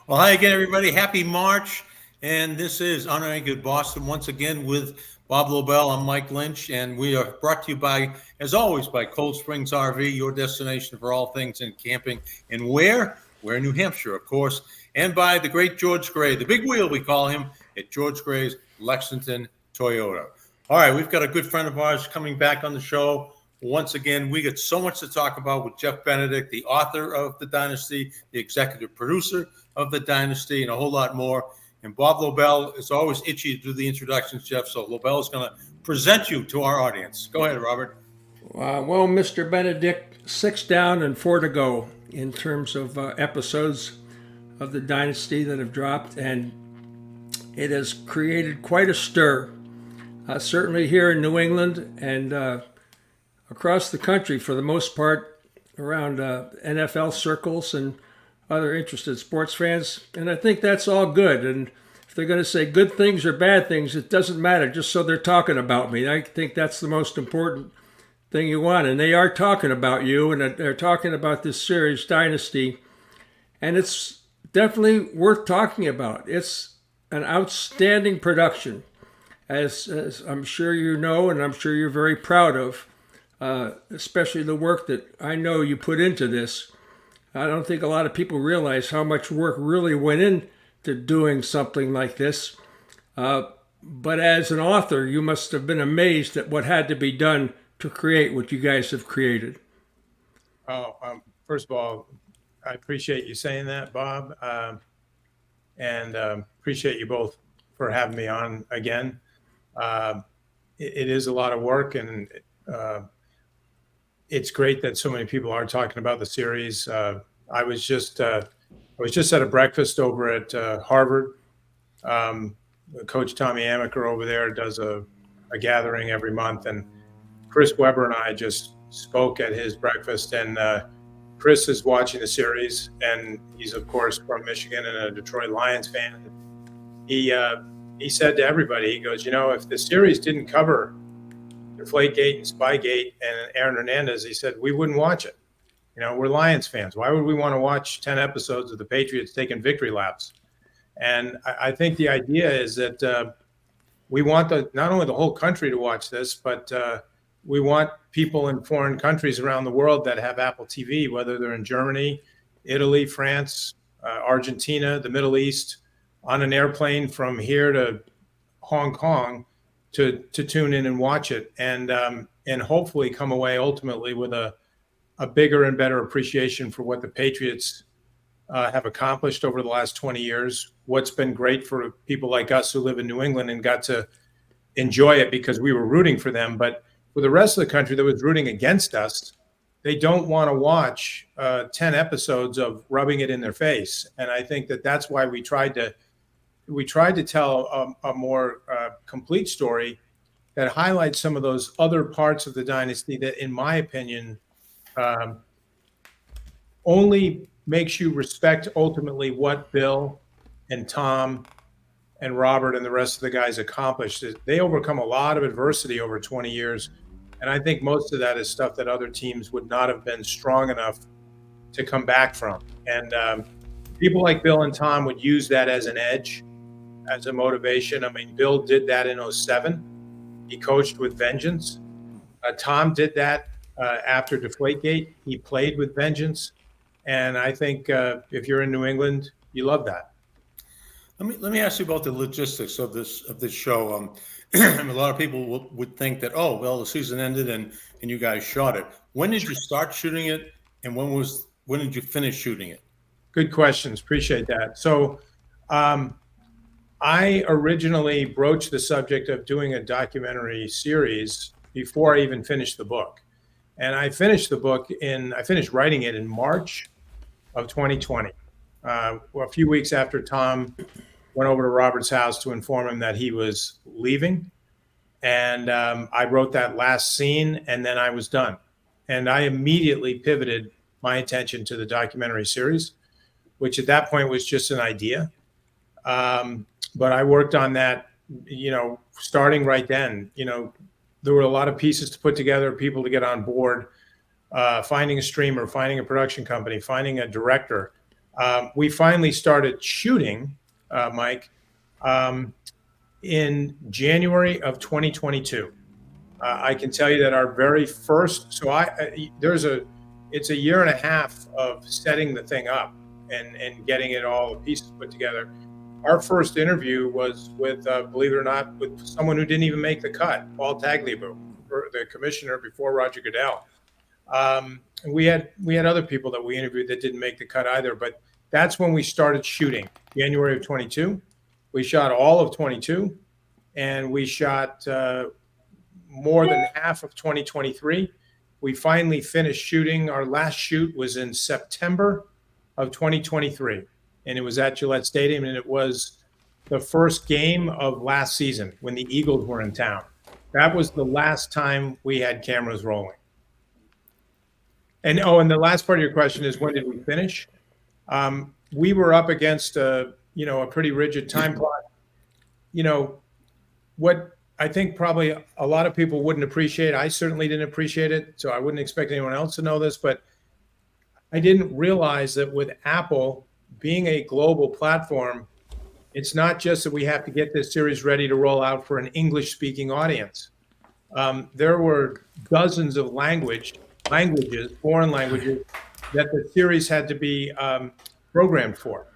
Well, hi again, everybody. Happy March. And this is UnAnchored Boston once again with Bob Lobel. I'm Mike Lynch, and we are brought to you by, as always, by Cold Springs RV, your destination for all things in camping. And where? We're in New Hampshire, of course. And by the great George Gray, the big wheel, we call him, at George Gray's Lexington Toyota. All right, we've got a good friend of ours coming back on the show. Once again, we got so much to talk about with Jeff Benedict, the author of The Dynasty, the executive producer of The Dynasty, and a whole lot more. And Bob Lobel is always itchy to do the introductions, Jeff, so Lobel is going to present you to our audience. Go ahead, Robert. Well, Mr. Benedict, 6 down and 4 to go in terms of episodes of The Dynasty that have dropped, and it has created quite a stir, certainly here in New England and across the country for the most part, around NFL circles and other interested sports fans. And I think that's all good. And if they're going to say good things or bad things, it doesn't matter, just so they're talking about me. I think that's the most important thing you want. And they are talking about you, and they're talking about this series, Dynasty. And it's definitely worth talking about. It's an outstanding production, as I'm sure you know, and I'm sure you're very proud of. Especially the work that I know you put into this. I don't think a lot of people realize how much work really went into doing something like this. But as an author, you must have been amazed at what had to be done to create what you guys have created. First of all, I appreciate you saying that, Bob, and appreciate you both for having me on again. It is a lot of work, and it's great that so many people are talking about the series. I was just at a breakfast over at Harvard. Coach Tommy Amaker over there does a gathering every month, and Chris Webber and I just spoke at his breakfast. And Chris is watching the series, and he's of course from Michigan and a Detroit Lions fan. He said to everybody, he goes, if the series didn't cover Deflategate and Spygate and Aaron Hernandez, he said, we wouldn't watch it. We're Lions fans. Why would we want to watch 10 episodes of the Patriots taking victory laps? And I think the idea is that we want not only the whole country to watch this, but we want people in foreign countries around the world that have Apple TV, whether they're in Germany, Italy, France, Argentina, the Middle East, on an airplane from here to Hong Kong, to tune in and watch it, and hopefully come away ultimately with a bigger and better appreciation for what the Patriots have accomplished over the last 20 years. What's been great for people like us who live in New England and got to enjoy it because we were rooting for them. But for the rest of the country that was rooting against us, they don't want to watch 10 episodes of rubbing it in their face. And I think that's why we tried to tell a more complete story that highlights some of those other parts of the Dynasty that, in my opinion, only makes you respect ultimately what Bill and Tom and Robert and the rest of the guys accomplished. They overcome a lot of adversity over 20 years. And I think most of that is stuff that other teams would not have been strong enough to come back from. And people like Bill and Tom would use that as an edge, as a motivation. I mean, Bill did that in 2007. He coached with vengeance. Tom did that after Deflategate. He played with vengeance. And I think if you're in New England, you love that. Let me ask you about the logistics of this show. A lot of people would think that, oh, well, the season ended and you guys shot it. When did you start shooting it, and when did you finish shooting it? Good questions. Appreciate that. So I originally broached the subject of doing a documentary series before I even finished the book. And I finished writing it in March of 2020. A few weeks after Tom went over to Robert's house to inform him that he was leaving. And I wrote that last scene, and then I was done. And I immediately pivoted my attention to the documentary series, which at that point was just an idea. But I worked on that, starting right then. There were a lot of pieces to put together, people to get on board, finding a streamer, finding a production company, finding a director. We finally started shooting, Mike, in January of 2022. I can tell you that our very first, it's a year and a half of setting the thing up and getting it all the pieces put together. Our first interview was with, believe it or not, with someone who didn't even make the cut, Paul Tagliabue, the commissioner before Roger Goodell. And we had other people that we interviewed that didn't make the cut either, but that's when we started shooting, January of 22. We shot all of 22, and we shot more than half of 2023. We finally finished shooting. Our last shoot was in September of 2023, and it was at Gillette Stadium, and it was the first game of last season when the Eagles were in town. That was the last time we had cameras rolling. And the last part of your question is, when did we finish? We were up against a pretty rigid time clock. What I think probably a lot of people wouldn't appreciate, I certainly didn't appreciate it, so I wouldn't expect anyone else to know this, but I didn't realize that with Apple being a global platform, it's not just that we have to get this series ready to roll out for an English-speaking audience. There were dozens of foreign languages, that the series had to be programmed for.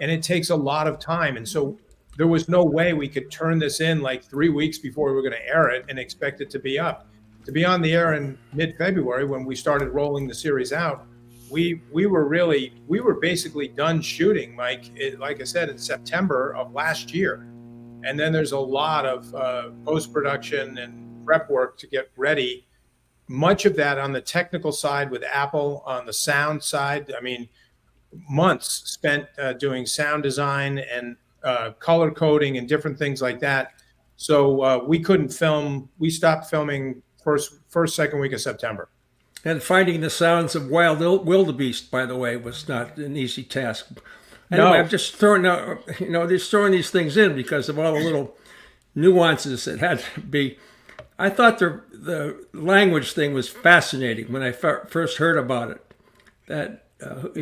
And it takes a lot of time. And so there was no way we could turn this in like 3 weeks before we were going to air it and expect it to be up. To be on the air in mid-February, when we started rolling the series out, we were basically done shooting, Mike, like I said, in September of last year. And then there's a lot of post-production and prep work to get ready. Much of that on the technical side with Apple, on the sound side, I mean, months spent doing sound design and color coding and different things like that. So we couldn't film. We stopped filming second week of September. And finding the sounds of wild wildebeest, by the way, was not an easy task. Anyway, No. I'm just throwing out, just throwing these things in because of all the little nuances that had to be. I thought the language thing was fascinating when I first heard about it. That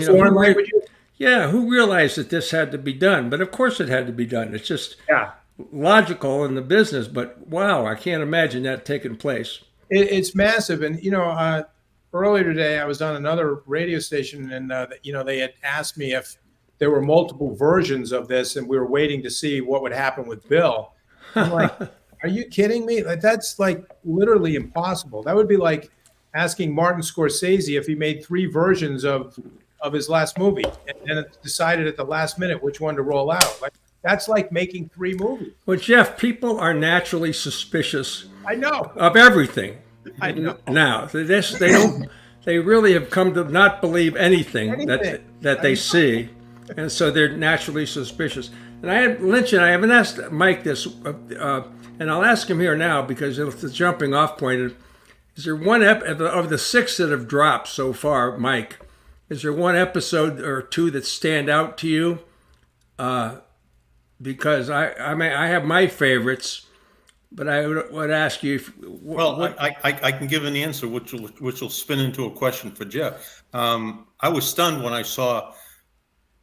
Foreign languages? Yeah, who realized that this had to be done? But of course it had to be done. It's just logical in the business. But wow, I can't imagine that taking place. It's massive. And earlier today I was on another radio station, and they had asked me if there were multiple versions of this, and we were waiting to see what would happen with Bill. I'm like, are you kidding me? Like, that's like literally impossible. That would be like asking Martin Scorsese if he made 3 versions of his last movie and then decided at the last minute which one to roll out. Like, that's like making 3 movies. Well, Jeff, people are naturally suspicious. I know. Of everything. I know. Now, they really have come to not believe anything. that they see, and so they're naturally suspicious. And I haven't asked Mike this, and I'll ask him here now because it's the jumping off point. Is there one of the 6 that have dropped so far, Mike? Is there one episode or 2 that stand out to you? Because I have my favorites, but I would ask you. I can give an answer, which will spin into a question for Jeff. I was stunned when I saw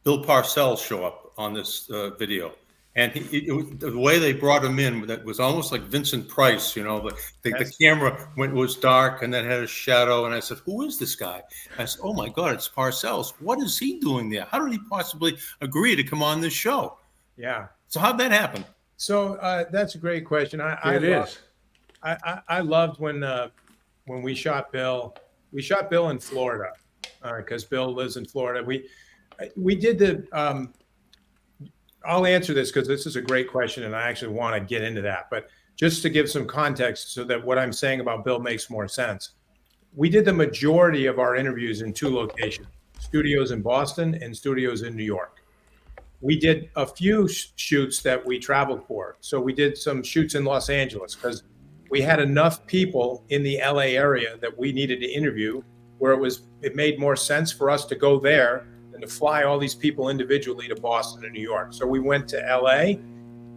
Bill Parcells show up on this video, and the way they brought him in, that was almost like Vincent Price. The camera was dark and then had a shadow, and I said, "Who is this guy?" I said, "Oh my God, it's Parcells. What is he doing there? How did he possibly agree to come on this show?" Yeah. So how'd that happen? So that's a great question. I loved when we shot Bill. We shot Bill in Florida because Bill lives in Florida. We did the. I'll answer this because this is a great question, and I actually want to get into that. But just to give some context so that what I'm saying about Bill makes more sense, we did the majority of our interviews in 2 locations: studios in Boston and studios in New York. We did a few shoots that we traveled for. So we did some shoots in Los Angeles because we had enough people in the LA area that we needed to interview, where it made more sense for us to go there than to fly all these people individually to Boston and New York. So we went to LA,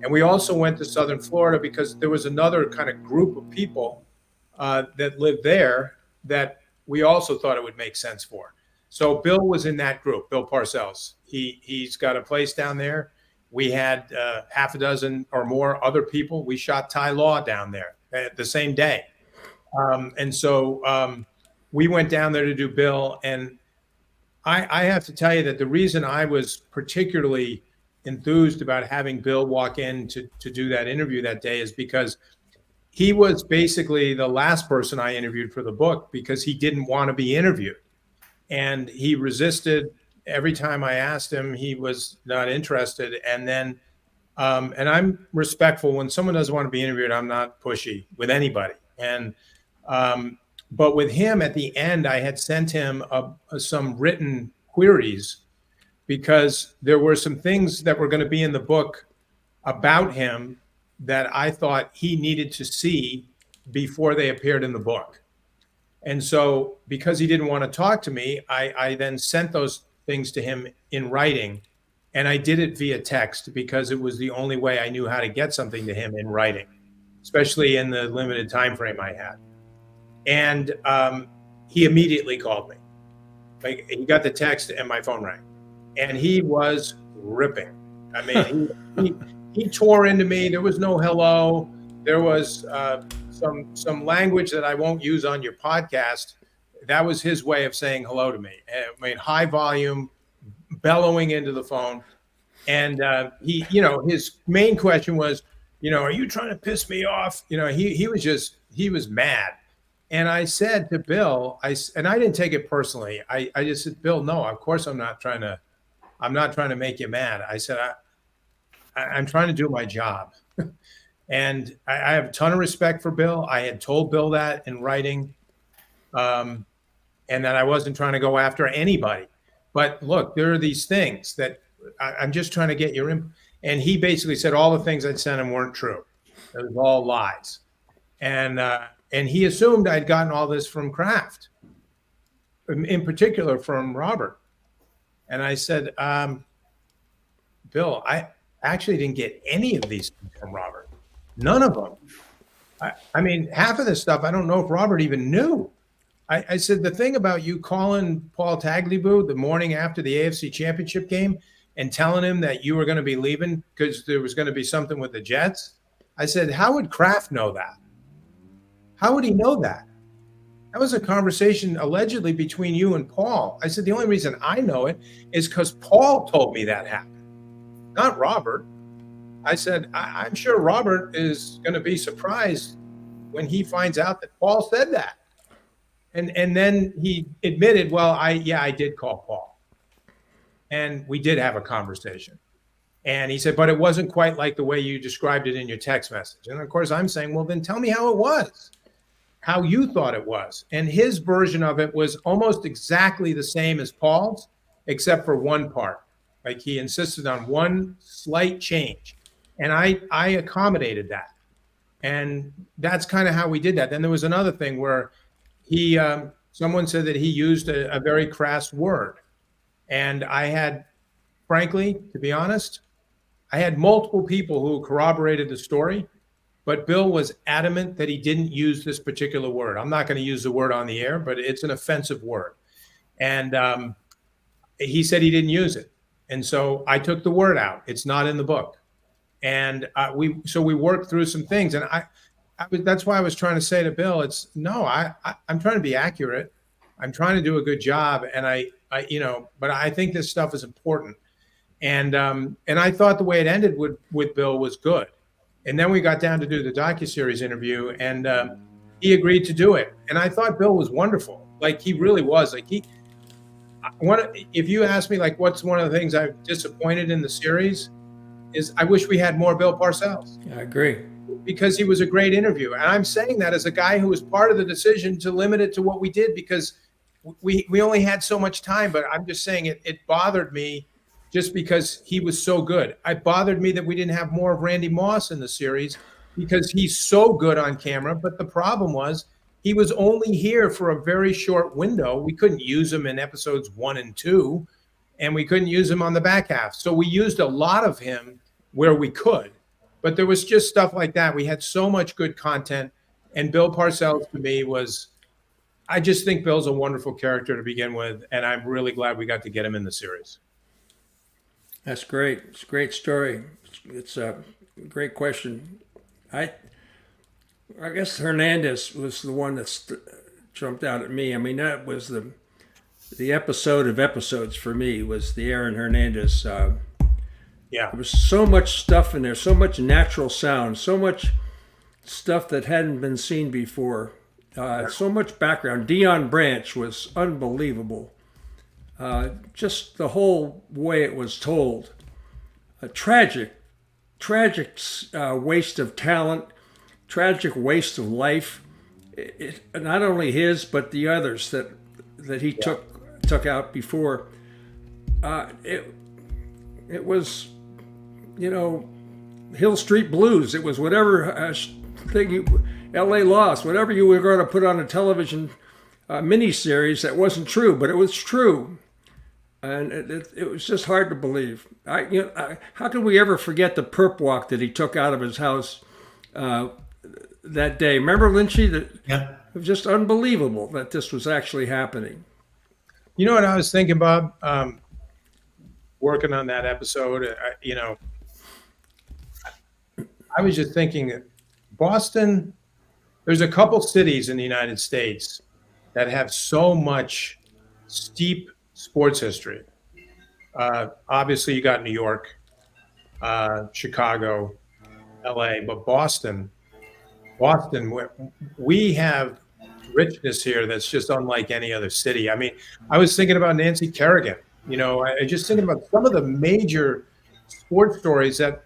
and we also went to Southern Florida because there was another kind of group of people that lived there that we also thought it would make sense for. So Bill was in that group, Bill Parcells. He's got a place down there. We had half a dozen or more other people. We shot Ty Law down there at the same day. And so we went down there to do Bill. And I have to tell you that the reason I was particularly enthused about having Bill walk in to do that interview that day is because he was basically the last person I interviewed for the book because he didn't want to be interviewed. And he resisted every time I asked him. He was not interested. And then, and I'm respectful when someone doesn't want to be interviewed. I'm not pushy with anybody. And, but with him at the end, I had sent him some written queries because there were some things that were going to be in the book about him that I thought he needed to see before they appeared in the book. And so because he didn't want to talk to me, I then sent those things to him in writing. And I did it via text because it was the only way I knew how to get something to him in writing, especially in the limited time frame I had. And he immediately called me. Like, he got the text and my phone rang. And he was ripping. I mean, he tore into me. There was no hello. There was some language that I won't use on your podcast. That was his way of saying hello to me. I mean, high volume, bellowing into the phone. And he, his main question was, are you trying to piss me off? He was mad. And I said to Bill, and I didn't take it personally. I just said, Bill, no, of course I'm not trying to make you mad. I said, I'm trying to do my job. And I have a ton of respect for Bill. I had told Bill that in writing, and that I wasn't trying to go after anybody. But look, there are these things that I'm just trying to get your input. And he basically said all the things I'd sent him weren't true. It was all lies. And he assumed I'd gotten all this from Kraft, in particular from Robert. And I said, Bill, I actually didn't get any of these things from Robert. None of them. I mean, half of this stuff, I don't know if Robert even knew. I said, the thing about you calling Paul Tagliabue the morning after the AFC Championship game and telling him that you were going to be leaving because there was going to be something with the Jets. I said, how would Kraft know that? How would he know that? That was a conversation allegedly between you and Paul. I said, the only reason I know it is because Paul told me that happened, not Robert. I said, I'm sure Robert is going to be surprised when he finds out that Paul said that. And then he admitted, well, I did call Paul. And we did have a conversation. And he said, but it wasn't quite like the way you described it in your text message. And of course, I'm saying, well, then tell me how it was, how you thought it was. And his version of it was almost exactly the same as Paul's, except for one part. Like, he insisted on one slight change. And I accommodated that. And that's kind of how we did that. Then there was another thing where someone said that he used a very crass word. And I had, frankly, to be honest, I had multiple people who corroborated the story, but Bill was adamant that he didn't use this particular word. I'm not going to use the word on the air, but it's an offensive word. And he said he didn't use it. And so I took the word out. It's not in the book. And we worked through some things. And that's why I was trying to say to Bill, I'm trying to be accurate. I'm trying to do a good job. And but I think this stuff is important. And I thought the way it ended with Bill was good. And then we got down to do the docuseries interview, and he agreed to do it. And I thought Bill was wonderful. Like, he really was. Like, if you ask me, like, what's one of the things I'm disappointed in the series is I wish we had more Bill Parcells. I agree. Because he was a great interviewer. And I'm saying that as a guy who was part of the decision to limit it to what we did, because we only had so much time. But I'm just saying it bothered me just because he was so good. It bothered me that we didn't have more of Randy Moss in the series because he's so good on camera. But the problem was he was only here for a very short window. We couldn't use him in episodes 1 and 2, and we couldn't use him on the back half. So we used a lot of him where we could. But there was just stuff like that. We had so much good content. And Bill Parcells, to me, was I just think Bill's a wonderful character to begin with, and I'm really glad we got to get him in the series. That's great. It's a great story. It's a great question. I guess Hernandez was the one that jumped out at me. I mean, that was the episode of episodes for me, was the Aaron Hernandez. Yeah. There was so much stuff in there, so much natural sound, so much stuff that hadn't been seen before, so much background. Dion Branch was unbelievable. Just the whole way it was told. A tragic waste of talent, tragic waste of life. Not only his, but the others that he took out before. It was, Hill Street Blues. It was whatever thing L.A. Lost, whatever you were going to put on a television miniseries that wasn't true, but it was true. And it was just hard to believe. How could we ever forget the perp walk that he took out of his house that day? Remember, Lynchy? Yeah. It was just unbelievable that this was actually happening. You know what I was thinking, Bob? Working on that episode, I was just thinking that Boston, there's a couple cities in the United States that have so much steep sports history. Obviously, you got New York, Chicago, LA, but Boston, we have richness here that's just unlike any other city. I mean, I was thinking about Nancy Kerrigan. I just thinking about some of the major sports stories that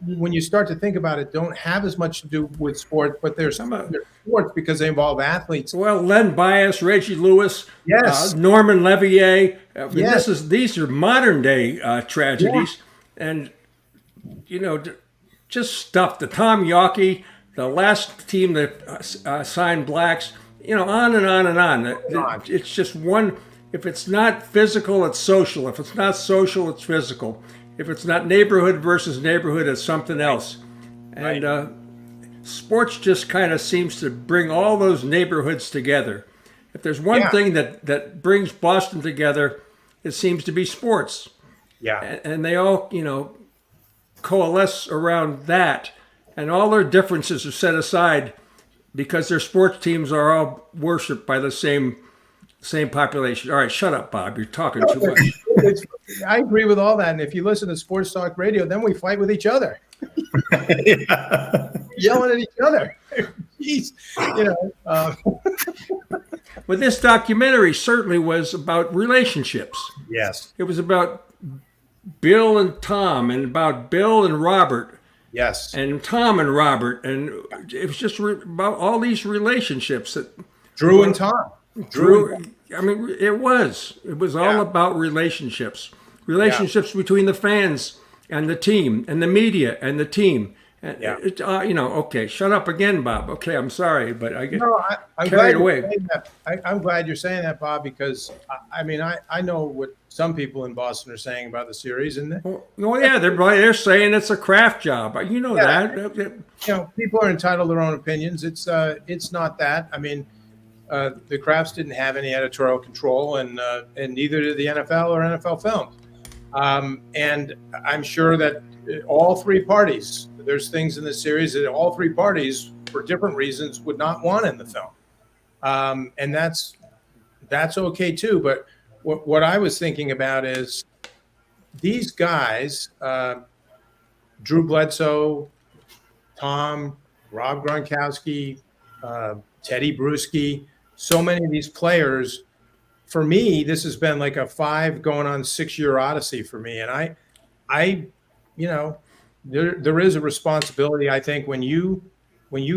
when you start to think about it, don't have as much to do with sports, but they're sports because they involve athletes. Well, Len Bias, Reggie Lewis, Yes. Norman Levier. I mean, Yes. These are modern day tragedies, and just stuff. The Tom Yawkey, the last team that signed blacks. On and on and on. It's just one. If it's not physical, it's social. If it's not social, it's physical. If it's not neighborhood versus neighborhood, it's something else. And sports just kind of seems to bring all those neighborhoods together. If there's one thing that brings Boston together, it seems to be sports. Yeah. And they all, coalesce around that. And all their differences are set aside because their sports teams are all worshipped by the same population. All right, shut up, Bob. You're talking too much. I agree with all that. And if you listen to sports talk radio, then we fight with each other. Yelling at each other. Jeez. But this documentary certainly was about relationships. Yes. It was about Bill and Tom, and about Bill and Robert. Yes. And Tom and Robert. And it was just about all these relationships that Drew and Tom. I mean, it was all about relationships between the fans and the team and the media and the team. And okay, shut up again, Bob. Okay, I'm sorry, but I get carried away. I'm glad you're saying that, Bob, because I know what some people in Boston are saying about the series, and they're saying it's a craft job. That. People are entitled to their own opinions. It's not that. I mean, the Crafts didn't have any editorial control, and neither did the NFL or NFL Films. And I'm sure that all three parties, there's things in this series that all three parties, for different reasons, would not want in the film. And that's okay too. But what I was thinking about is these guys, Drew Bledsoe, Tom, Rob Gronkowski, Teddy Bruschi, so many of these players, for me, this has been like a 5 going on 6-year odyssey for me. And there is a responsibility, I think, when you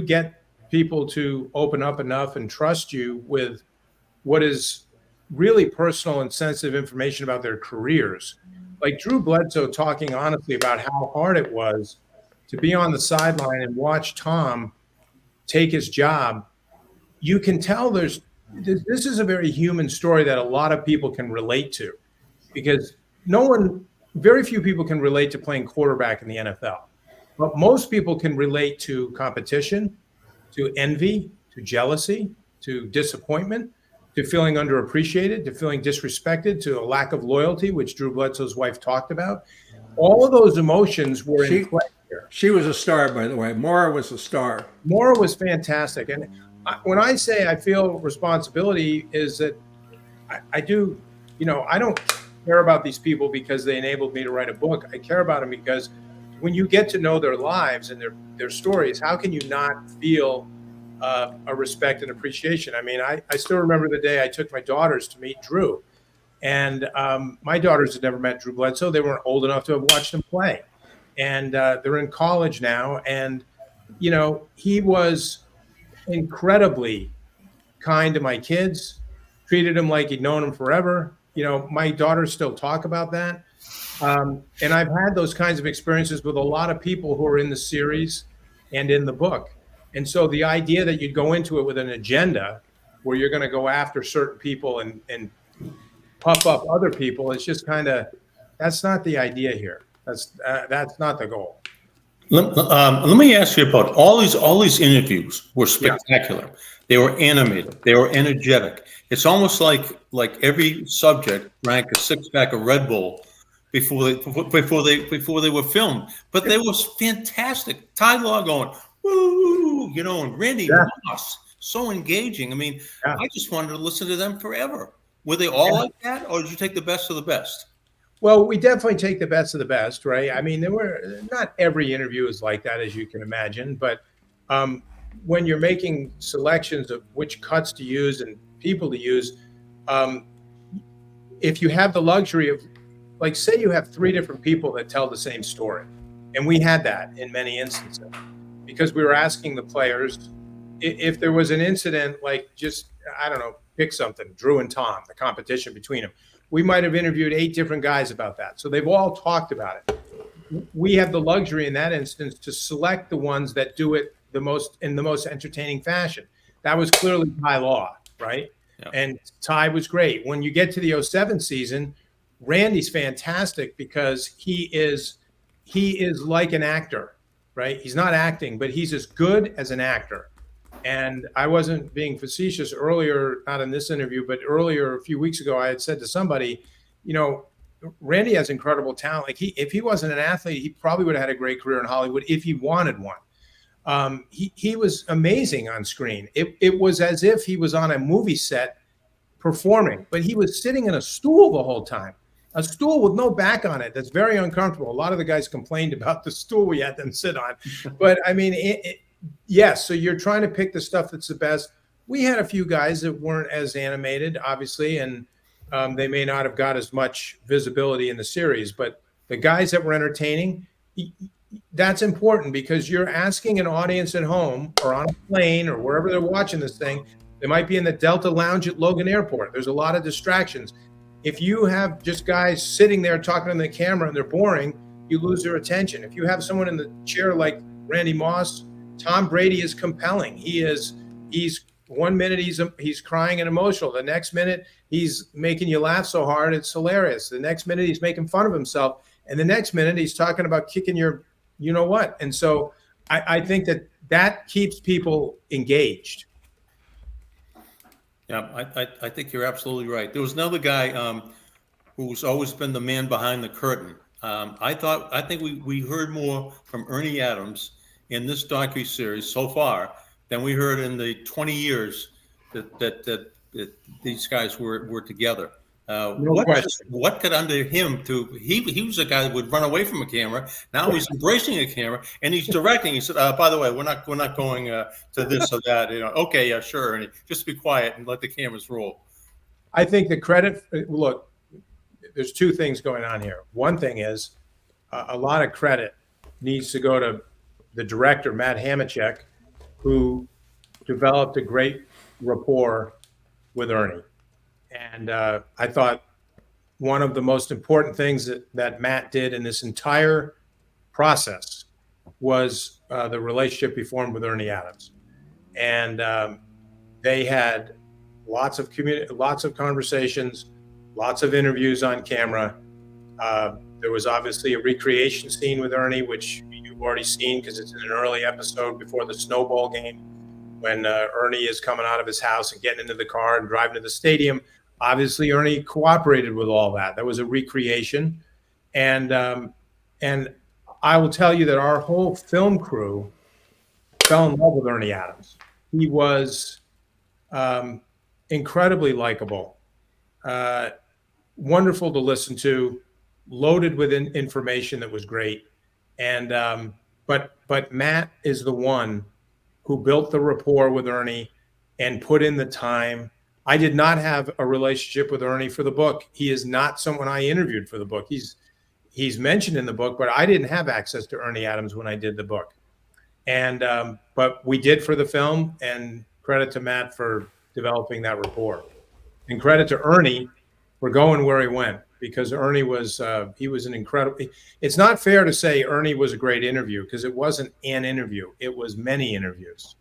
get people to open up enough and trust you with what is really personal and sensitive information about their careers. Like Drew Bledsoe talking honestly about how hard it was to be on the sideline and watch Tom take his job. You can tell this is a very human story that a lot of people can relate to, because very few people can relate to playing quarterback in the NFL, but most people can relate to competition, to envy, to jealousy, to disappointment, to feeling underappreciated, to feeling disrespected, to a lack of loyalty, which Drew Bledsoe's wife talked about. All of those emotions were in play here. She was a star, by the way. Maura was a star. Maura was fantastic. And when I say I feel responsibility is that I do, I don't care about these people because they enabled me to write a book. I care about them because when you get to know their lives and their stories, how can you not feel a respect and appreciation? I mean, I still remember the day I took my daughters to meet Drew. And my daughters had never met Drew Bledsoe. They weren't old enough to have watched him play. And they're in college now. And, he was incredibly kind to my kids, treated them like he'd known them forever. My daughters still talk about that. And I've had those kinds of experiences with a lot of people who are in the series and in the book. And so the idea that you'd go into it with an agenda where you're going to go after certain people and puff up other people, it's just that's not the idea here. That's not the goal. Let me ask you about all these interviews were spectacular. Yeah. They were animated. They were energetic. It's almost like every subject drank a 6-pack of Red Bull before they were filmed. But they were fantastic. Ty Law going, woo, and Randy Moss, so engaging. I mean, I just wanted to listen to them forever. Were they all like that, or did you take the best of the best? Well, we definitely take the best of the best, right? I mean, not every interview is like that, as you can imagine, but when you're making selections of which cuts to use and people to use, if you have the luxury of, like, say you have 3 different people that tell the same story, and we had that in many instances, because we were asking the players if there was an incident, like just, I don't know, pick something, Drew and Tom, the competition between them. We might have interviewed 8 different guys about that. So they've all talked about it. We have the luxury in that instance to select the ones that do it in the most entertaining fashion. That was clearly Ty Law, right? Yeah. And Ty was great. When you get to the 2007 season, Randy's fantastic because he is like an actor, right? He's not acting, but he's as good as an actor. And I wasn't being facetious earlier, not in this interview, but earlier a few weeks ago, I had said to somebody, Randy has incredible talent. Like if he wasn't an athlete, he probably would have had a great career in Hollywood if he wanted one. He was amazing on screen. It was as if he was on a movie set performing, but he was sitting in a stool the whole time, a stool with no back on it. That's very uncomfortable. A lot of the guys complained about the stool we had them sit on, but I mean, yes, so you're trying to pick the stuff that's the best. We had a few guys that weren't as animated, obviously, and they may not have got as much visibility in the series. But the guys that were entertaining, that's important because you're asking an audience at home or on a plane or wherever they're watching this thing. They might be in the Delta Lounge at Logan Airport. There's a lot of distractions. If you have just guys sitting there talking to the camera and they're boring, you lose their attention. If you have someone in the chair like Randy Moss, Tom Brady is compelling. He's 1 minute he's crying and emotional. The next minute he's making you laugh so hard it's hilarious. The next minute he's making fun of himself, and the next minute he's talking about kicking your what. And so I think that keeps people engaged. Yeah, I think you're absolutely right. There was another guy who's always been the man behind the curtain. I think we heard more from Ernie Adams in this docuseries so far than we heard in the 20 years that these guys were together. No question. What got under him he was a guy that would run away from a camera. Now he's embracing a camera and he's directing. He said, by the way, we're not going to this or that. Okay, yeah, sure. And just be quiet and let the cameras roll. I think the credit, look, there's 2 things going on here. One thing is a lot of credit needs to go to the director, Matt Hamachek, who developed a great rapport with Ernie. And I thought one of the most important things that Matt did in this entire process was the relationship he formed with Ernie Adams. And they had lots of conversations, lots of interviews on camera. There was obviously a recreation scene with Ernie, which you've already seen because it's in an early episode before the snowball game. when Ernie is coming out of his house and getting into the car and driving to the stadium. Obviously, Ernie cooperated with all that. That was a recreation, and I will tell you that our whole film crew fell in love with Ernie Adams. He was incredibly likable, wonderful to listen to, loaded with information that was great. And but Matt is the one who built the rapport with Ernie and put in the time. I did not have a relationship with Ernie for the book. He is not someone I interviewed for the book. He's mentioned in the book, but I didn't have access to Ernie Adams when I did the book. And but we did for the film, and credit to Matt for developing that rapport. And credit to Ernie for going where he went, because Ernie was he was an incredible. It's not fair to say Ernie was a great interview, because it wasn't an interview. It was many interviews.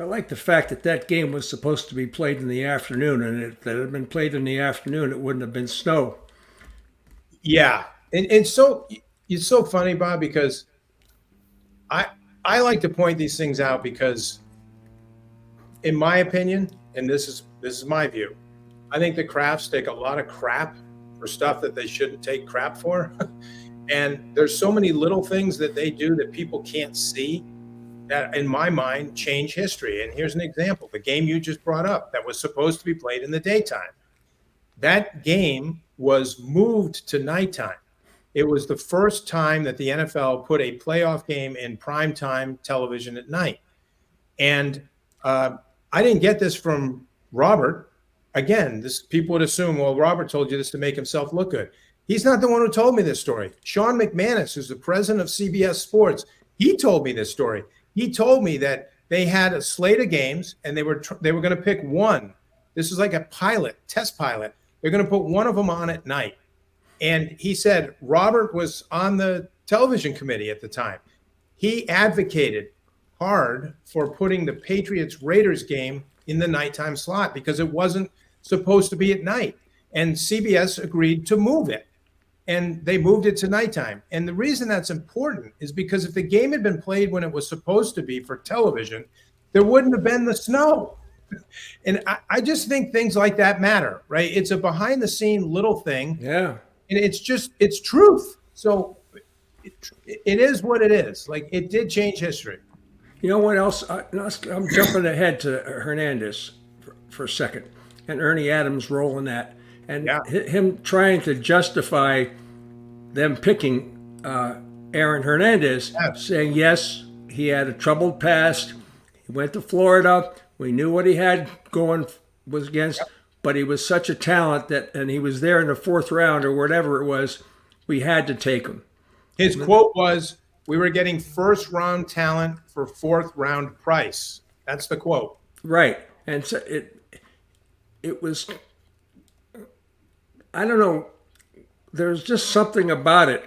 I like the fact that that game was supposed to be played in the afternoon, and if it had been played in the afternoon, it wouldn't have been snow. Yeah, and so it's so funny, Bob, because I like to point these things out because, in my opinion, and this is my view, I think the Crafts take a lot of crap for stuff that they shouldn't take crap for. And there's so many little things that they do that people can't see that, in my mind, change history. And here's an example. The game you just brought up that was supposed to be played in the daytime. That game was moved to nighttime. It was the first time that the NFL put a playoff game in primetime television at night. And I didn't get this from Robert. Again, people would assume, well, Robert told you this to make himself look good. He's not the one who told me this story. Sean McManus, who's the president of CBS Sports, he told me this story. He told me that they had a slate of games and they were going to pick one. This is like a test pilot. They're going to put one of them on at night. And he said Robert was on the television committee at the time. He advocated hard for putting the Patriots-Raiders game in the nighttime slot because it wasn't supposed to be at night. And CBS agreed to move it. And they moved it to nighttime. And the reason that's important is because if the game had been played when it was supposed to be for television, there wouldn't have been the snow. And I just think things like that matter, right? It's a behind the scene little thing. Yeah. And it's truth. So it is what it is. Like, it did change history. You know what else? I'm jumping ahead to Hernandez for a second, and Ernie Adams' role in that, and him trying to justify them picking Aaron Hernandez, saying, yes, he had a troubled past. He went to Florida. We knew what he had going was against, but he was such a talent and he was there in the fourth round or whatever it was, we had to take him. His quote was, "We were getting first round talent for fourth round price." That's the quote. Right. And so it was, I don't know, there's just something about it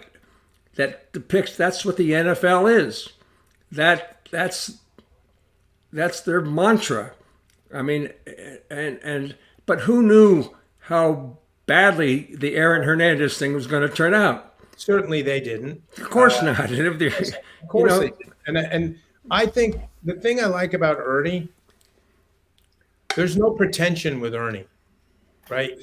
that depicts that's what the NFL is. That's their mantra. I mean, but who knew how badly the Aaron Hernandez thing was going to turn out? Certainly they didn't. Of course not. Of course they didn't. And I think the thing I like about Ernie, there's no pretension with Ernie, right?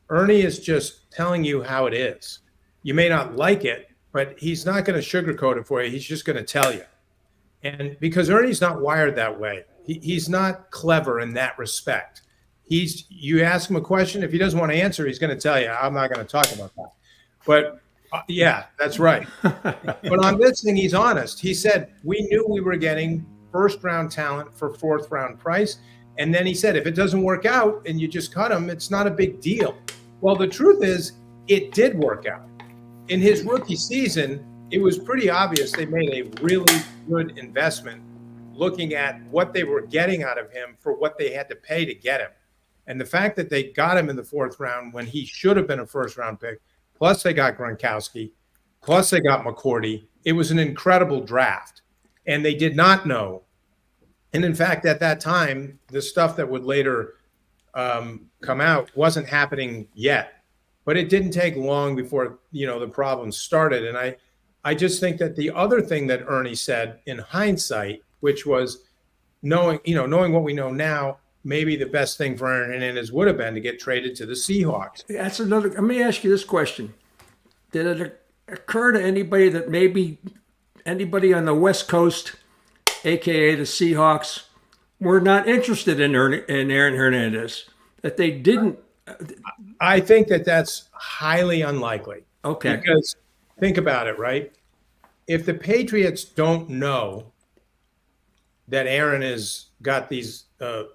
Ernie is just telling you how it is. You may not like it, but he's not going to sugarcoat it for you. He's just going to tell you. And because Ernie's not wired that way, he's not clever in that respect. You ask him a question, if he doesn't want to answer, he's going to tell you, I'm not going to talk about that. But yeah, that's right. But on this thing, he's honest. He said, we knew we were getting first round talent for fourth round price. And then he said, if it doesn't work out and you just cut him, it's not a big deal. Well, the truth is, it did work out. In his rookie season, it was pretty obvious they made a really good investment looking at what they were getting out of him for what they had to pay to get him. And the fact that they got him in the fourth round when he should have been a first round pick, plus they got Gronkowski, plus they got McCourty, it was an incredible draft. And they did not know. And in fact, at that time, the stuff that would later come out wasn't happening yet. But it didn't take long before, the problems started. And I just think that the other thing that Ernie said in hindsight which was knowing what we know now, maybe the best thing for Aaron Hernandez would have been to get traded to the Seahawks. That's another. Let me ask you this question: did it occur to anybody that maybe anybody on the West Coast, aka the Seahawks, were not interested in Aaron Hernandez? That they didn't. I think that's highly unlikely. Okay. Because think about it, right? If the Patriots don't know that Aaron has got these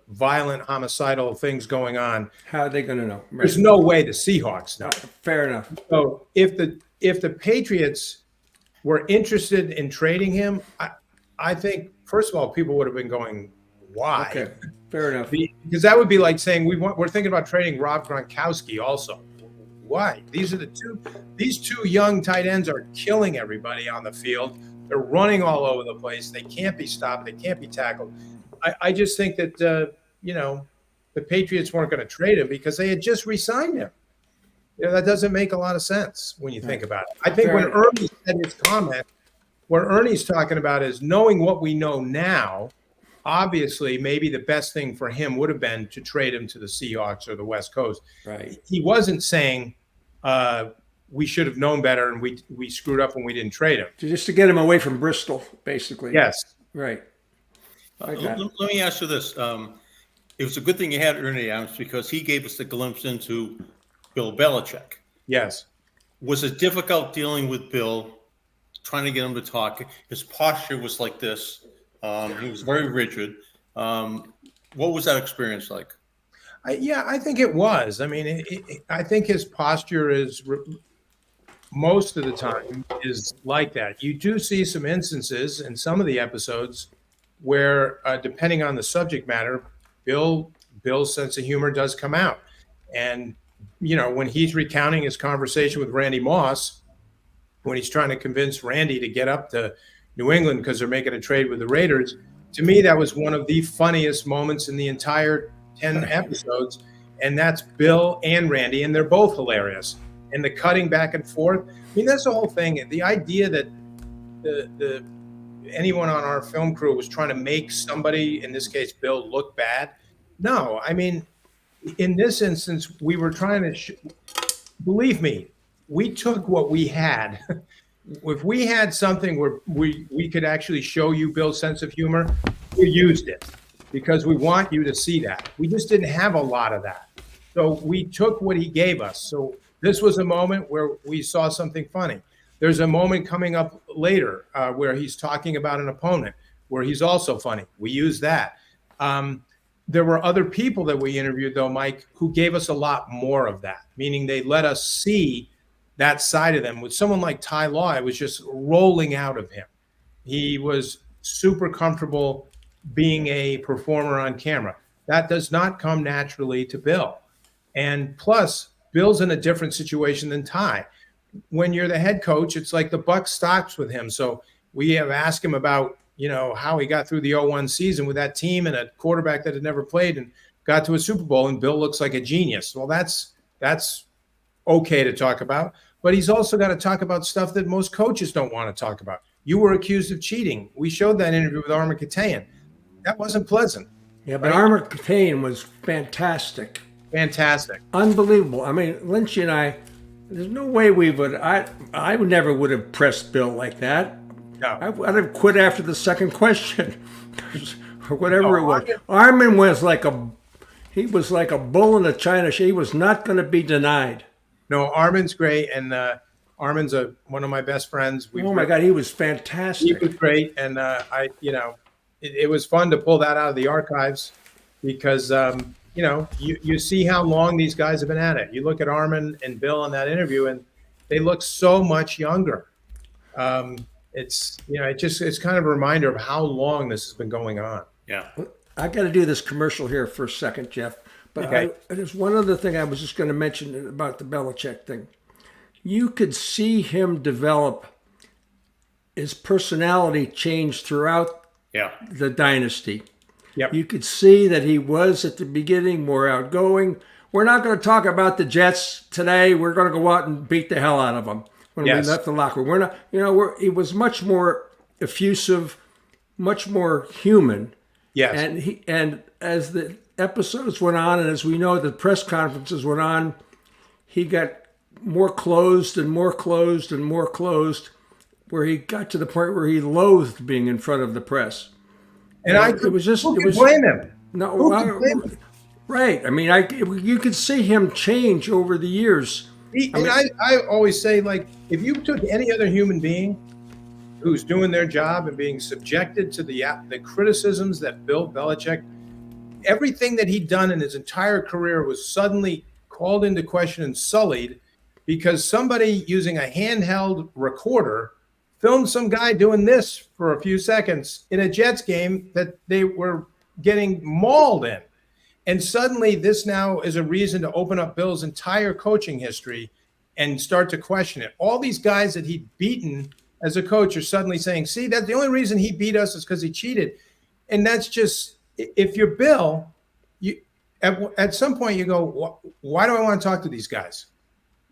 violent homicidal things going on, How are they going to know? Right. there's no way the Seahawks know. Fair enough. So if the Patriots were interested in trading him, I think first of all people would have been going, why? Okay. Fair enough. Because that would be like saying we're thinking about trading Rob Gronkowski also. Why? These two young tight ends are killing everybody on the field. They're running all over the place. They can't be stopped. They can't be tackled. I just think that the Patriots weren't going to trade him because they had just re-signed him. That doesn't make a lot of sense when you think about it. I think when Ernie said his comment, what Ernie's talking about is knowing what we know now. Obviously, maybe the best thing for him would have been to trade him to the Seahawks or the West Coast. Right. He wasn't saying we should have known better and we screwed up when we didn't trade him. Just to get him away from Bristol, basically. Yes. Right. Let me ask you this. It was a good thing you had Ernie on because he gave us the glimpse into Bill Belichick. Yes. Was it difficult dealing with Bill, trying to get him to talk? His posture was like this. He was very rigid. What was that experience like? I think it was. I mean, I think his posture is most of the time is like that. You do see some instances in some of the episodes where, depending on the subject matter, Bill's sense of humor does come out. And, when he's recounting his conversation with Randy Moss, when he's trying to convince Randy to get up to New England because they're making a trade with the Raiders, to me, that was one of the funniest moments in the entire 10 episodes. And that's Bill and Randy, and they're both hilarious. And the cutting back and forth. I mean, that's the whole thing. The idea that anyone on our film crew was trying to make somebody, in this case, Bill, look bad. No, I mean, in this instance, we were trying to, believe me, we took what we had. If we had something where we could actually show you Bill's sense of humor, we used it because we want you to see that. We just didn't have a lot of that. So we took what he gave us. So this was a moment where we saw something funny. There's a moment coming up later where he's talking about an opponent where he's also funny. We used that. There were other people that we interviewed, though, Mike, who gave us a lot more of that, meaning they let us see that side of them. With someone like Ty Law, it was just rolling out of him. He was super comfortable being a performer on camera. That does not come naturally to Bill. And plus, Bill's in a different situation than Ty. When you're the head coach, it's like the buck stops with him. So we have asked him about, how he got through the 0-1 season with that team and a quarterback that had never played and got to a Super Bowl, and Bill looks like a genius. Well, that's okay to talk about, but he's also got to talk about stuff that most coaches don't want to talk about. You were accused of cheating. We showed that interview with Armin Katayan. That wasn't pleasant. Yeah, but Armin Katayan was fantastic. Fantastic. Unbelievable. I mean, Lynch and I, there's no way we would, I never would have pressed Bill like that. No. I'd have quit after the second question or whatever it was. Armin was like he was like a bull in a china shop. He was not going to be denied. No, Armin's great, and Armin's one of my best friends. Oh my God, he was fantastic. He was great, and it was fun to pull that out of the archives because you see how long these guys have been at it. You look at Armin and Bill in that interview, and they look so much younger. It's kind of a reminder of how long this has been going on. Yeah. I got to do this commercial here for a second, Jeff. But Okay. there's one other thing I was just going to mention about the Belichick thing. You could see him develop, his personality change throughout the dynasty. Yep. You could see that he was at the beginning more outgoing. We're not going to talk about the Jets today. We're going to go out and beat the hell out of them when we left the locker room. We're not, he was much more effusive, much more human. Yes. And as the episodes went on, and as we know, the press conferences went on, he got more closed and more closed and more closed, where he got to the point where he loathed being in front of the press. And it was just who it can was blame him? no Who can blame him? right. I mean, you could see him change over the years. I always say, like, if you took any other human being who's doing their job and being subjected to the criticisms that Bill Belichick, everything that he'd done in his entire career was suddenly called into question and sullied because somebody using a handheld recorder filmed some guy doing this for a few seconds in a Jets game that they were getting mauled in. And suddenly this now is a reason to open up Bill's entire coaching history and start to question it. All these guys that he'd beaten as a coach are suddenly saying, see, that's the only reason he beat us is because he cheated. And that's just, if you're Bill, you at some point you go, why do I want to talk to these guys?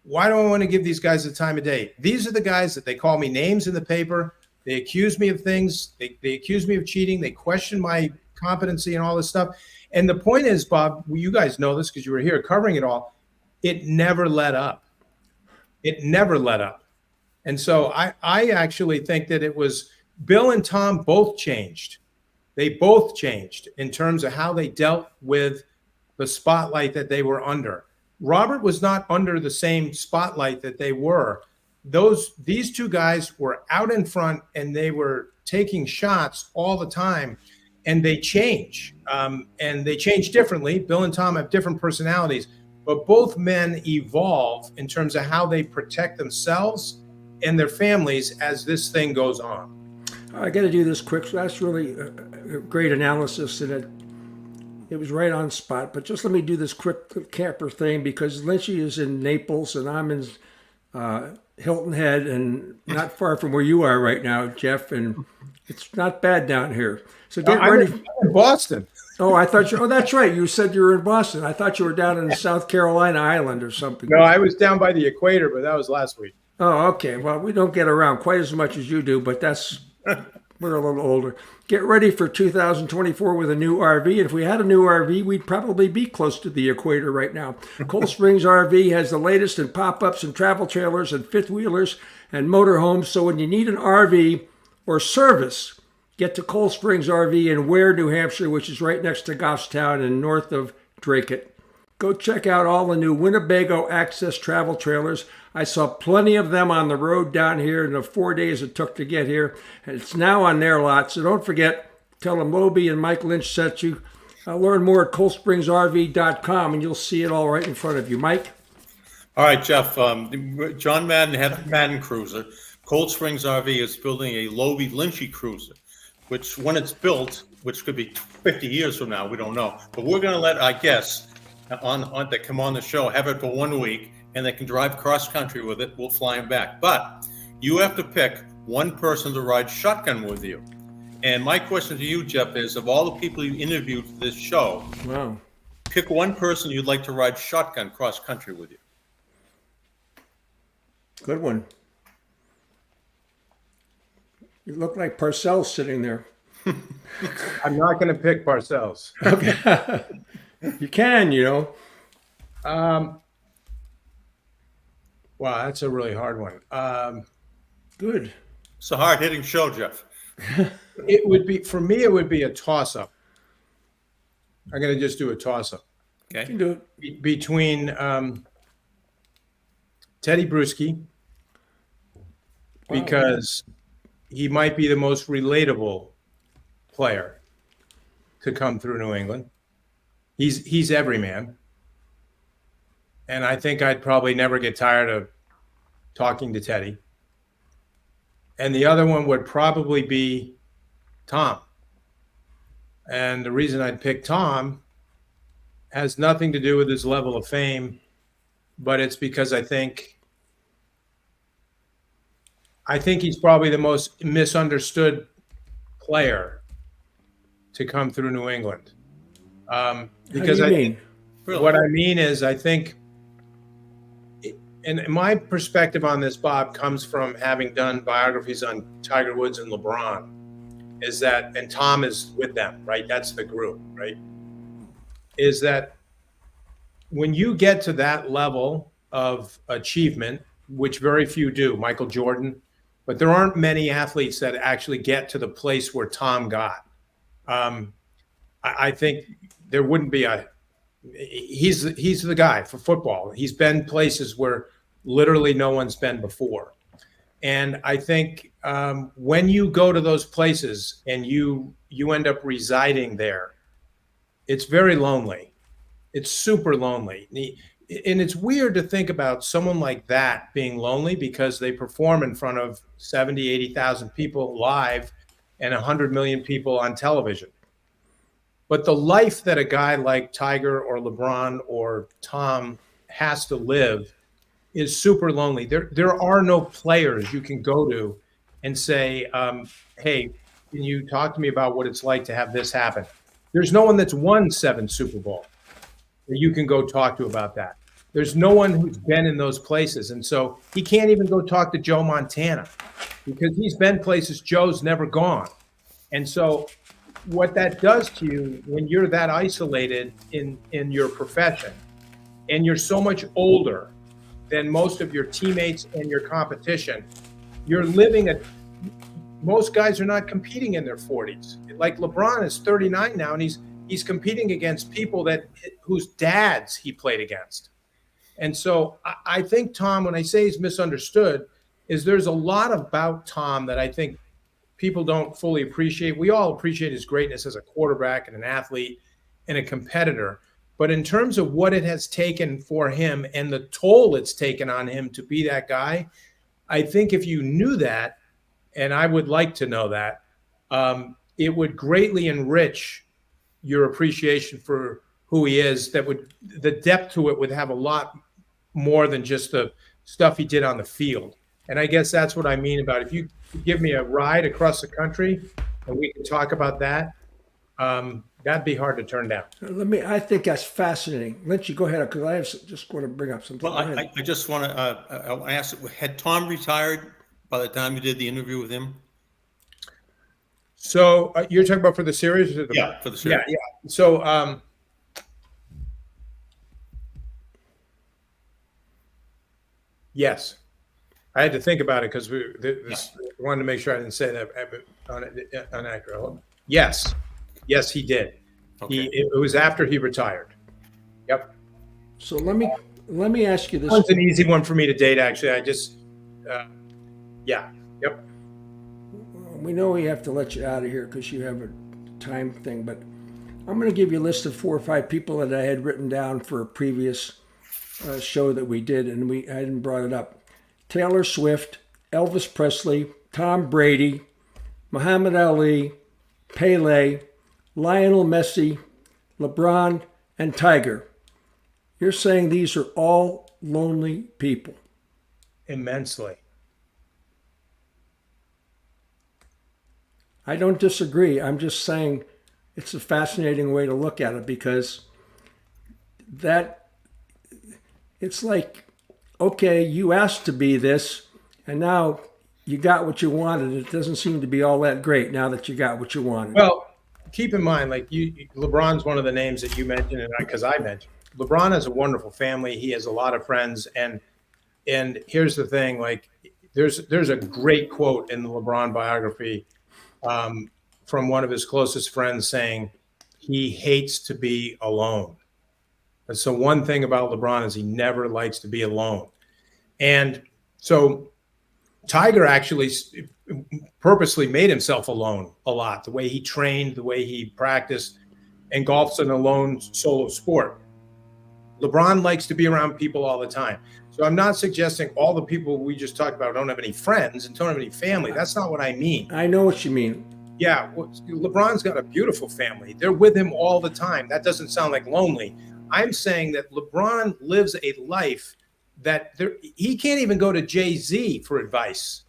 Why do I want to give these guys the time of day? These are the guys that they call me names in the paper. They accuse me of things. They accuse me of cheating. They question my competency and all this stuff. And the point is, Bob, you guys know this because you were here covering it all. It never let up. It never let up. And so I actually think that it was Bill and Tom both changed. They both changed in terms of how they dealt with the spotlight that they were under. Robert was not under the same spotlight that they were. These two guys were out in front and they were taking shots all the time. And they change, and they change differently. Bill and Tom have different personalities, but both men evolve in terms of how they protect themselves and their families as this thing goes on. I got to do this quick. So that's really a great analysis, and it was right on spot. But just let me do this quick camper thing because Lynchy is in Naples and I'm in Hilton Head, and not far from where you are right now, Jeff. And it's not bad down here. So get ready. I'm in Boston. Oh, I thought oh, that's right. You said you were in Boston. I thought you were down in South Carolina Island or something. No, I was down by the equator, but that was last week. Oh, okay. Well, we don't get around quite as much as you do, but we're a little older. Get ready for 2024 with a new RV. And if we had a new RV, we'd probably be close to the equator right now. Cold Springs RV has the latest in pop-ups and travel trailers and fifth wheelers and motorhomes. So when you need an RV or service, get to Cold Springs RV in Ware, New Hampshire, which is right next to Goffstown and north of Dracut. Go check out all the new Winnebago Access travel trailers. I saw plenty of them on the road down here in the 4 days it took to get here. And it's now on their lot. So don't forget, tell them Lobie and Mike Lynch sent you. Learn more at coldspringsrv.com and you'll see it all right in front of you. Mike? All right, Jeff. John Madden had a Madden cruiser. Cold Springs RV is building a Lobie Lynchy cruiser, which when it's built, which could be 50 years from now, we don't know. But we're going to let our guests that come on the show have it for 1 week, and they can drive cross country with it. We'll fly them back. But you have to pick one person to ride shotgun with you. And my question to you, Jeff, is of all the people you interviewed for this show, Wow. pick one person you'd like to ride shotgun cross country with you. Good one. You look like Parcells sitting there. I'm not going to pick Parcells. Okay. You can, you know. Wow, that's a really hard one. Good. It's a hard-hitting show, Jeff. It would be, for me, it would be a toss-up. I'm going to just do a toss-up. You Okay. can do it. Between Teddy Bruschi, because he might be the most relatable player to come through New England. He's every man. And I think I'd probably never get tired of talking to Teddy. And the other one would probably be Tom. And the reason I'd pick Tom has nothing to do with his level of fame, but it's because I think he's probably the most misunderstood player to come through New England. Because How do you mean? what I mean is, I think, and my perspective on this, Bob, comes from having done biographies on Tiger Woods and LeBron. is that, and Tom is with them, right? That's the group, right? Is that when you get to that level of achievement, which very few do, Michael Jordan, but there aren't many athletes that actually get to the place where Tom got. I think there wouldn't be he's the guy for football. He's been places where literally no one's been before. And I think when you go to those places and you end up residing there, it's very lonely. It's super lonely. And it's weird to think about someone like that being lonely because they perform in front of 70, 80,000 people live and 100 million people on television. But the life that a guy like Tiger or LeBron or Tom has to live is super lonely. There are no players you can go to and say, hey, can you talk to me about what it's like to have this happen? There's no one that's won 7 Super Bowls that you can go talk to about that. There's no one who's been in those places. And so he can't even go talk to Joe Montana because he's been places Joe's never gone. And so what that does to you when you're that isolated in your profession and you're so much older than most of your teammates and your competition, you're living most guys are not competing in their 40s. Like LeBron is 39 now, and he's competing against people whose dads he played against. And so I think Tom, when I say he's misunderstood, is there's a lot about Tom that I think people don't fully appreciate. We all appreciate his greatness as a quarterback and an athlete and a competitor. But in terms of what it has taken for him and the toll it's taken on him to be that guy, I think if you knew that, and I would like to know that, it would greatly enrich your appreciation for who he is. The depth to it would have a lot more than just the stuff he did on the field. And I guess that's what I mean about if you give me a ride across the country and we can talk about that, that'd be hard to turn down. I think that's fascinating. Lynch, you go ahead, because I just want to bring up something. Well, I just want to ask, had Tom retired by the time you did the interview with him? So you're talking about for the series? Or Yeah, for the series. Yeah. So yes. I had to think about it because wanted to make sure I didn't say that unaccurate. Yes, he did. Okay. It was after he retired. Yep. So let me ask you this. It's an easy one for me to date. Actually, I just yeah. Yep. We know we have to let you out of here because you have a time thing, but I'm going to give you a list of 4 or 5 people that I had written down for a previous show that we did, and I hadn't brought it up. Taylor Swift, Elvis Presley, Tom Brady, Muhammad Ali, Pele, Lionel Messi, LeBron, and Tiger. You're saying these are all lonely people? Immensely. I don't disagree. I'm just saying it's a fascinating way to look at it because it's like, okay, you asked to be this, and now you got what you wanted. It doesn't seem to be all that great now that you got what you wanted. Well, keep in mind, like LeBron's one of the names that you mentioned, and because I mentioned, LeBron has a wonderful family. He has a lot of friends, and here's the thing: like, there's a great quote in the LeBron biography from one of his closest friends saying he hates to be alone. And so one thing about LeBron is he never likes to be alone. And so Tiger actually purposely made himself alone a lot, the way he trained, the way he practiced, and golf's an alone solo sport. LeBron likes to be around people all the time. So I'm not suggesting all the people we just talked about don't have any friends and don't have any family. That's not what I mean. I know what you mean. Yeah, LeBron's got a beautiful family. They're with him all the time. That doesn't sound like lonely. I'm saying that LeBron lives a life that he can't even go to Jay-Z for advice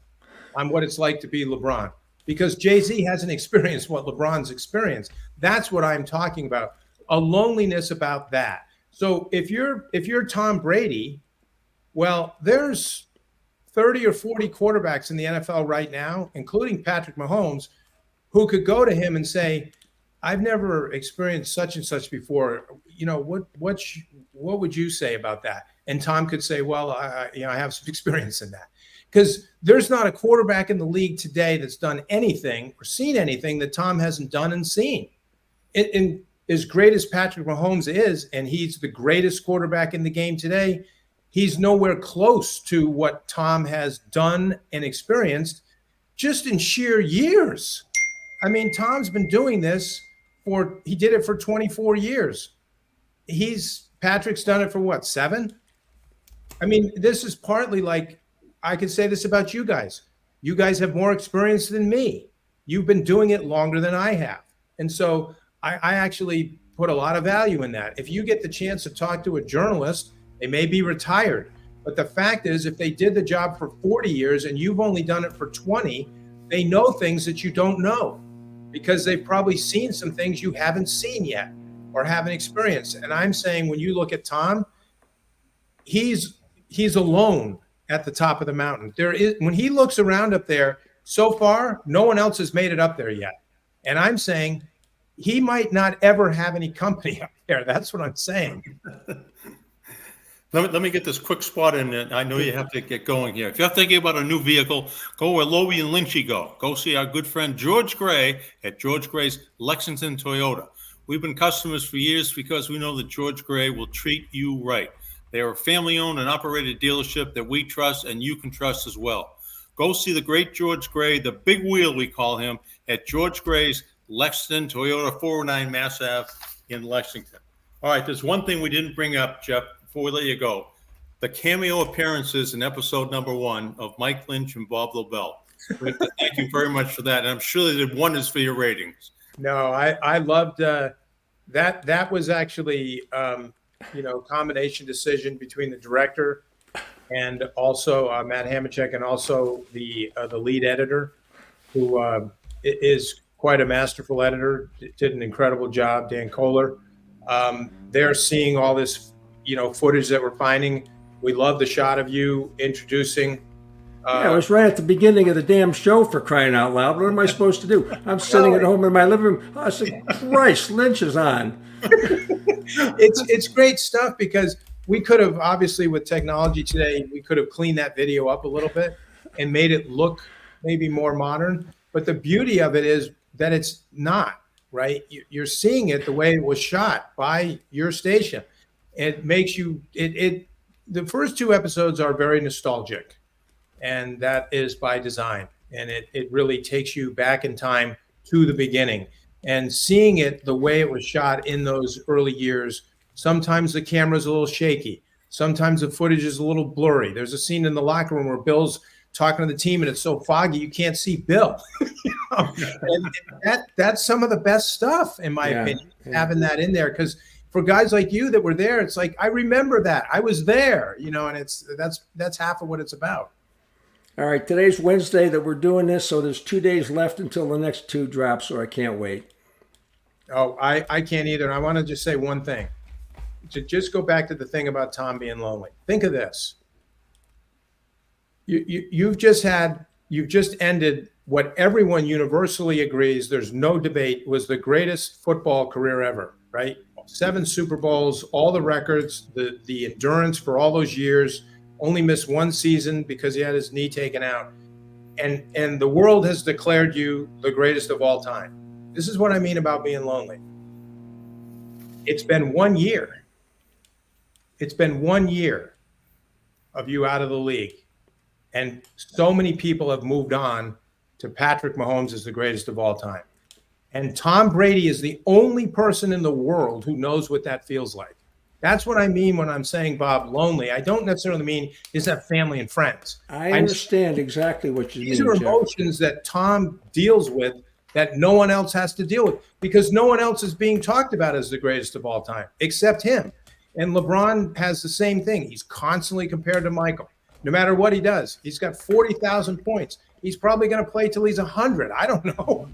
on what it's like to be LeBron because Jay-Z hasn't experienced what LeBron's experienced. That's what I'm talking about, a loneliness about that. So if you're Tom Brady, well, there's 30 or 40 quarterbacks in the NFL right now, including Patrick Mahomes, who could go to him and say, I've never experienced such and such before. What would you say about that? And Tom could say, well, I have some experience in that. Because there's not a quarterback in the league today that's done anything or seen anything that Tom hasn't done and seen. And as great as Patrick Mahomes is, and he's the greatest quarterback in the game today, he's nowhere close to what Tom has done and experienced just in sheer years. I mean, Tom's been doing this he did it for 24 years. Patrick's done it for what, 7? I mean, this is partly like, I could say this about you guys. You guys have more experience than me. You've been doing it longer than I have. And so I actually put a lot of value in that. If you get the chance to talk to a journalist, they may be retired. But the fact is, if they did the job for 40 years and you've only done it for 20, they know things that you don't know because they've probably seen some things you haven't seen yet or haven't experienced. And I'm saying when you look at Tom, he's alone at the top of the mountain. When he looks around up there, so far, no one else has made it up there yet. And I'm saying he might not ever have any company up there. That's what I'm saying. Let me get this quick spot in there. I know you have to get going here. If you're thinking about a new vehicle, go where Lobel and Lynchy go. Go see our good friend George Gray at George Gray's Lexington Toyota. We've been customers for years because we know that George Gray will treat you right. They are a family-owned and operated dealership that we trust and you can trust as well. Go see the great George Gray, the big wheel we call him, at George Gray's Lexington Toyota, 409 Mass Ave in Lexington. All right, there's one thing we didn't bring up, Jeff, before we let you go. The cameo appearances in episode number 1 of Mike Lynch and Bob Lobel. Thank you very much for that. And I'm sure they did wonders for your ratings. No, I loved that. That was actually, combination decision between the director and also Matt Hamachek and also the lead editor, who is quite a masterful editor, did an incredible job, Dan Kohler. They're seeing all this, footage that we're finding. We love the shot of you introducing. Yeah, it was right at the beginning of the damn show, for crying out loud. What am I supposed to do? I'm sitting at home in my living room. I said, Christ, Lynch is on. It's great stuff because we could have, obviously with technology today, we could have cleaned that video up a little bit and made it look maybe more modern. But the beauty of it is that it's not, right? You're seeing it the way it was shot by your station. It makes you, the first 2 episodes are very nostalgic, and that is by design. And it really takes you back in time to the beginning. And seeing it the way it was shot in those early years, sometimes the camera's a little shaky. Sometimes the footage is a little blurry. There's a scene in the locker room where Bill's talking to the team and it's so foggy you can't see Bill. And that's some of the best stuff, in my opinion, having that in there. Because for guys like you that were there, it's like, I remember that. I was there, and that's half of what it's about. All right, today's Wednesday that we're doing this, so there's 2 days left until the next 2 drops, so I can't wait. Oh, I can't either. And I want to just say one thing. To just go back to the thing about Tom being lonely. Think of this. You've just ended what everyone universally agrees, there's no debate, was the greatest football career ever, right? 7 Super Bowls, all the records, the endurance for all those years, only missed 1 season because he had his knee taken out. And the world has declared you the greatest of all time. This is what I mean about being lonely. It's been 1 year. It's been 1 year of you out of the league. And so many people have moved on to Patrick Mahomes as the greatest of all time. And Tom Brady is the only person in the world who knows what that feels like. That's what I mean when I'm saying, Bob, lonely. I don't necessarily mean is that family and friends. I understand exactly what you mean, These are emotions that Tom deals with that no one else has to deal with because no one else is being talked about as the greatest of all time except him. And LeBron has the same thing. He's constantly compared to Michael. No matter what he does, he's got 40,000 points. He's probably going to play till he's 100. I don't know,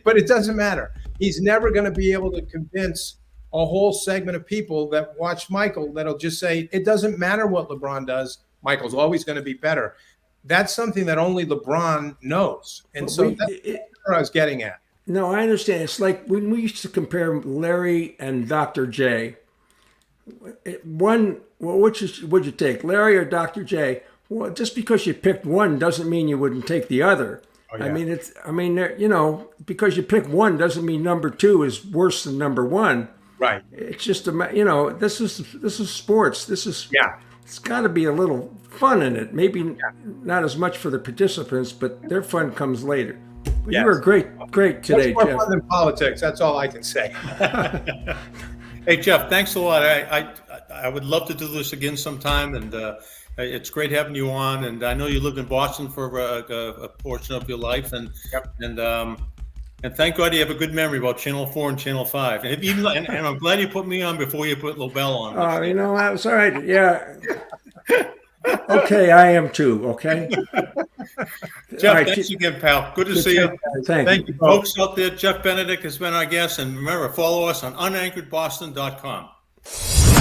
but it doesn't matter. He's never going to be able to convince a whole segment of people that watch Michael that'll just say, it doesn't matter what LeBron does. Michael's always going to be better. That's something that only LeBron knows. And so that's what I was getting at. No, I understand. It's like when we used to compare Larry and Dr. J. Which would you take, Larry or Dr. J? Well, just because you picked one doesn't mean you wouldn't take the other. Oh, yeah. Because you pick one doesn't mean number two is worse than number one. Right. It's just this is sports. Yeah. It's got to be a little fun in it. Maybe not as much for the participants, but their fun comes later. But you were great today, Much more Jeff. fun than politics. That's all I can say. Hey, Jeff, thanks a lot. I would love to do this again sometime, and it's great having you on. And I know you lived in Boston for a portion of your life, and thank God you have a good memory about Channel 4 and Channel 5. And I'm glad you put me on before you put Lobel on. That was all right. Yeah. Okay, I am too. Okay. Jeff, right, thanks again, pal. Good to see you. Thank you, Folks out there, Jeff Benedict has been our guest, and remember, follow us on unanchoredboston.com.